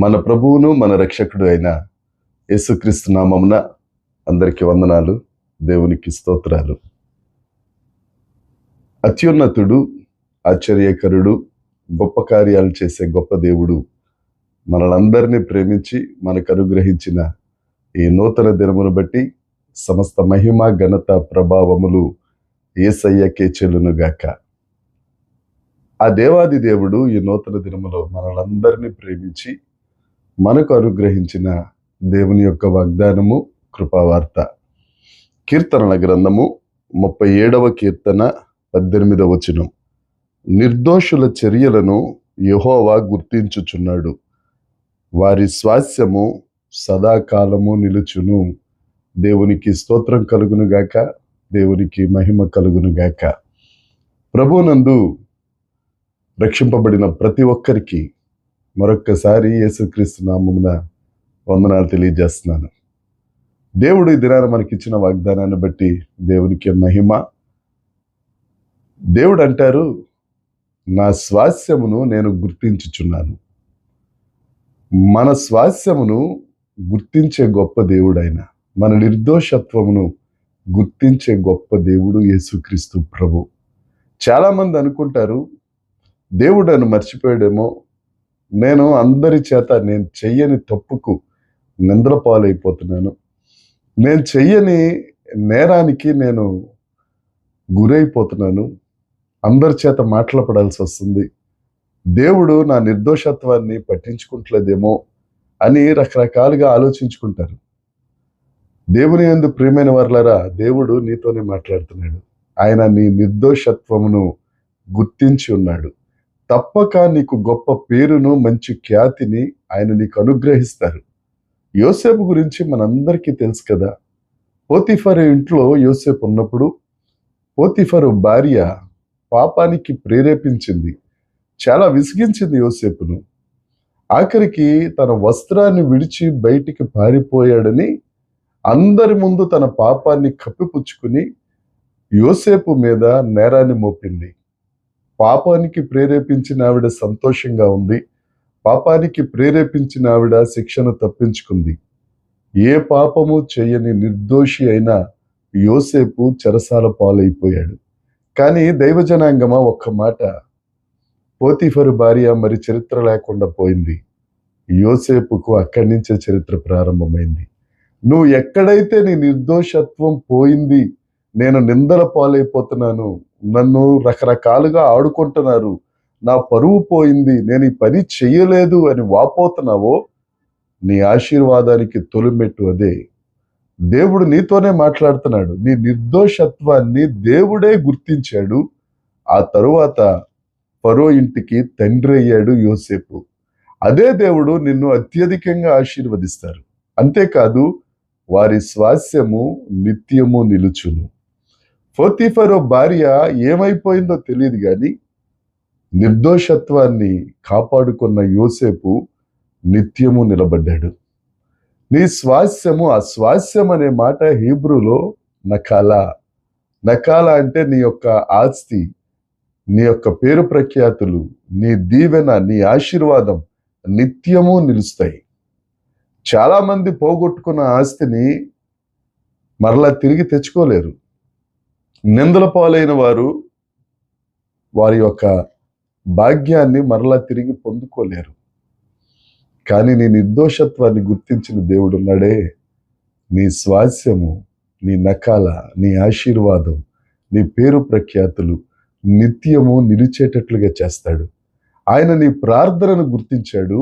మన ప్రభువును మన రక్షకుడు అయిన యేసుక్రీస్తు నామమున అందరికీ వందనాలు, దేవునికి స్తోత్రాలు. అత్యున్నతుడు, ఆశ్చర్యకరుడు, గొప్ప కార్యాలు చేసే గొప్ప దేవుడు మనలందరినీ ప్రేమించి మనకు అనుగ్రహించిన ఈ నూతన దినమును బట్టి సమస్త మహిమ, ఘనత, ప్రభావములు యేసయ్యకే చెల్లునుగాక. ఆ దేవాది దేవుడు ఈ నూతన దినములో మనలందరినీ ప్రేమించి మనకు అనుగ్రహించిన దేవుని యొక్క వాగ్దానము, కృపావార్త. కీర్తనల గ్రంథము 37వ కీర్తన 18వ వచనం. నిర్దోషుల చర్యలను యెహోవా గుర్తించుచున్నాడు, వారి స్వాస్యము సదాకాలము నిలుచును. దేవునికి స్తోత్రం కలుగును గాక, దేవునికి మహిమ కలుగును గాక. ప్రభునందు రక్షింపబడిన ప్రతి ఒక్కరికి మరొక్కసారి యేసుక్రీస్తు నామమున వందనాలు తెలియజేస్తున్నాను. దేవుడు ఈ దినాన మనకిచ్చిన వాగ్దానాన్ని బట్టి దేవునికి మహిమ. దేవుడు అంటారు, నా స్వాస్యమును నేను గుర్తించుచున్నాను. మన స్వాస్యమును గుర్తించే గొప్ప దేవుడు ఆయన. మన నిర్దోషత్వమును గుర్తించే గొప్ప దేవుడు యేసుక్రీస్తు ప్రభు. చాలా మంది అనుకుంటారు, దేవుడు నన్ను మర్చిపోయాడేమో, నేను అందరి చేత నేను చెయ్యని తప్పుకు నిందల పాలైపోతున్నాను, నేను చెయ్యని నేరానికి నేను గురైపోతున్నాను, అందరి చేత మాట్లాడాల్సి వస్తుంది, దేవుడు నా నిర్దోషత్వాన్ని పట్టించుకుంటలేదేమో అని రకరకాలుగా ఆలోచించుకుంటారు. దేవుని యందు ప్రియమైన వారలారా, దేవుడు నీతోనే మాట్లాడుతున్నాడు. ఆయన నీ నిర్దోషత్వమును గుర్తించి ఉన్నాడు. తప్పక నీకు గొప్ప పేరును, మంచి ఖ్యాతిని ఆయన నీకు అనుగ్రహిస్తారు. యోసేపు గురించి మనందరికీ తెలుసు కదా. పోతీఫరు ఇంట్లో యోసేపు ఉన్నప్పుడు పోతీఫరు భార్య పాపానికి ప్రేరేపించింది, చాలా విసిగించింది యోసేపును. ఆఖరికి తన వస్త్రాన్ని విడిచి బయటికి పారిపోయాడని అందరి ముందు తన పాపాన్ని కప్పిపుచ్చుకుని యోసేపు మీద నేరాన్ని మోపింది. పాపానికి ప్రేరేపించిన ఆవిడ సంతోషంగా ఉంది, పాపానికి ప్రేరేపించిన ఆవిడ శిక్షను తప్పించుకుంది. ఏ పాపము చేయని నిర్దోషి అయిన యోసేపు చెరసాల పాలైపోయాడు. కానీ దైవజనాంగమా, ఒక్క మాట, పోతీఫరు భార్య మరి చరిత్ర లేకుండా పోయింది. యోసేపుకు అక్కడి నుంచే చరిత్ర ప్రారంభమైంది. నువ్వు ఎక్కడైతే నీ నిర్దోషత్వం పోయింది, నేను నిందల పాలైపోతున్నాను, నన్ను రకరకాలుగా ఆడుకుంటున్నారు, నా పరువు పోయింది, నేను ఈ పని చెయ్యలేదు అని వాపోతున్నావో, నీ ఆశీర్వాదానికి తొలిమెట్టు అదే. దేవుడు నీతోనే మాట్లాడుతున్నాడు. నీ నిర్దోషత్వాన్ని దేవుడే గుర్తించాడు. ఆ తరువాత ఫరో ఇంటికి తండ్రి అయ్యాడు యోసేపు. అదే దేవుడు నిన్ను అత్యధికంగా ఆశీర్వదిస్తారు. అంతేకాదు, వారి స్వాస్యము నిత్యము నిలుచును. పోతీఫరు భార్య ఏమైపోయిందో తెలియదు కానీ నిర్దోషత్వాన్ని కాపాడుకున్న యోసేపు నిత్యము నిలబడ్డాడు. నీ స్వాస్యము, ఆ స్వాస్యం అనే మాట హీబ్రూలో నకాలా. నకాలా అంటే నీ యొక్క ఆస్తి, నీ యొక్క పేరు ప్రఖ్యాతులు, నీ దీవెన, నీ ఆశీర్వాదం నిత్యము నిలుస్తాయి. చాలా మంది పోగొట్టుకున్న ఆస్తిని మరలా తిరిగి తెచ్చుకోలేరు. నిందల పాలైన వారు వారి యొక్క భాగ్యాన్ని మరలా తిరిగి పొందుకోలేరు. కానీ నీ నిర్దోషత్వాన్ని గుర్తించిన దేవుడు ఉన్నాడే, నీ స్వాస్యము, నీ నకాల, నీ ఆశీర్వాదం, నీ పేరు ప్రఖ్యాతులు నిత్యము నిలిచేటట్లుగా చేస్తాడు. ఆయన నీ ప్రార్థనను గుర్తించాడు,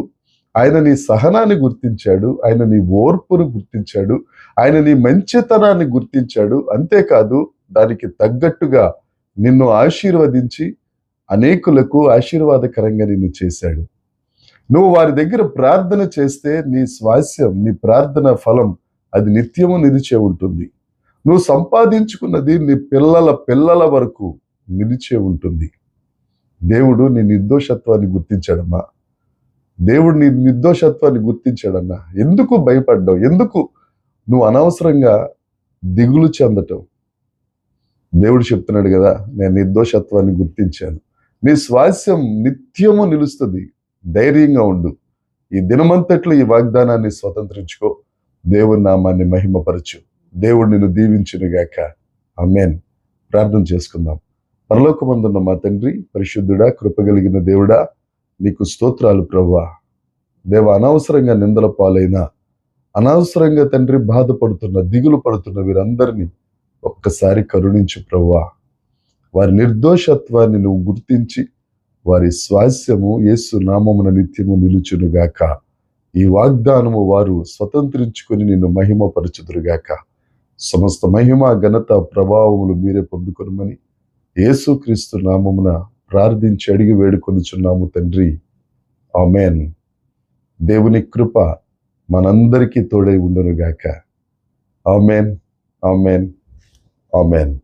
ఆయన నీ సహనాన్ని గుర్తించాడు, ఆయన నీ ఓర్పును గుర్తించాడు, ఆయన నీ మంచితనాన్ని గుర్తించాడు. అంతేకాదు, దానికి తగ్గట్టుగా నిన్ను ఆశీర్వదించి అనేకులకు ఆశీర్వాదకరంగా నిన్ను చేశాడు. నువ్వు వారి దగ్గర ప్రార్థన చేస్తే నీ స్వాస్యం, నీ ప్రార్థన ఫలం అది నిత్యము నిలిచే ఉంటుంది. నువ్వు సంపాదించుకున్నది నీ పిల్లల పిల్లల వరకు నిలిచే ఉంటుంది. దేవుడు నీ నిర్దోషత్వాన్ని గుర్తించాడమ్మా. దేవుడు నీ నిర్దోషత్వాన్ని గుర్తించాడన్నా. ఎందుకు భయపడ్డావు? ఎందుకు నువ్వు అనవసరంగా దిగులు చెందటం? దేవుడు చెప్తున్నాడు కదా, నేను నిర్దోషత్వాన్ని గుర్తించాను. నీ స్వాస్యం నిత్యము నిలుస్తుంది. ధైర్యంగా ఉండు. ఈ దినమంతట్లో ఈ వాగ్దానాన్ని స్వతంత్రించుకో. దేవుని నామాన్ని మహిమపరచు. దేవుడు నిన్ను దీవించునుగాక. ఆమేన్. ప్రార్థన చేసుకుందాం. పరలోకమందున్న మా తండ్రి, పరిశుద్ధుడా, కృపగలిగిన దేవుడా, నీకు స్తోత్రాలు ప్రభువా. దేవ, అనవసరంగా నిందల పాలైన, అనవసరంగా తండ్రి బాధపడుతున్న, దిగులు పడుతున్న వీరందరినీ ఒక్కసారి కరుణించు ప్రభువా. వారి నిర్దోషత్వాన్ని నువ్వు గుర్తించి వారి స్వాస్యము యేసు నామమున నిత్యము నిలుచునుగాక. ఈ వాగ్దానము వారు స్వతంత్రించుకొని నిన్ను మహిమపరచుదురుగాక. సమస్త మహిమ, ఘనత, ప్రభావములు మీరే పొందుకొనమని యేసుక్రీస్తు నామమున ప్రార్థించి అడిగి వేడుకొనుచున్నాము తండ్రి. ఆమేన్. దేవుని కృప మనందరికీ తోడై ఉండునుగాక. ఆమేన్, ఆమేన్, ఆమేన్.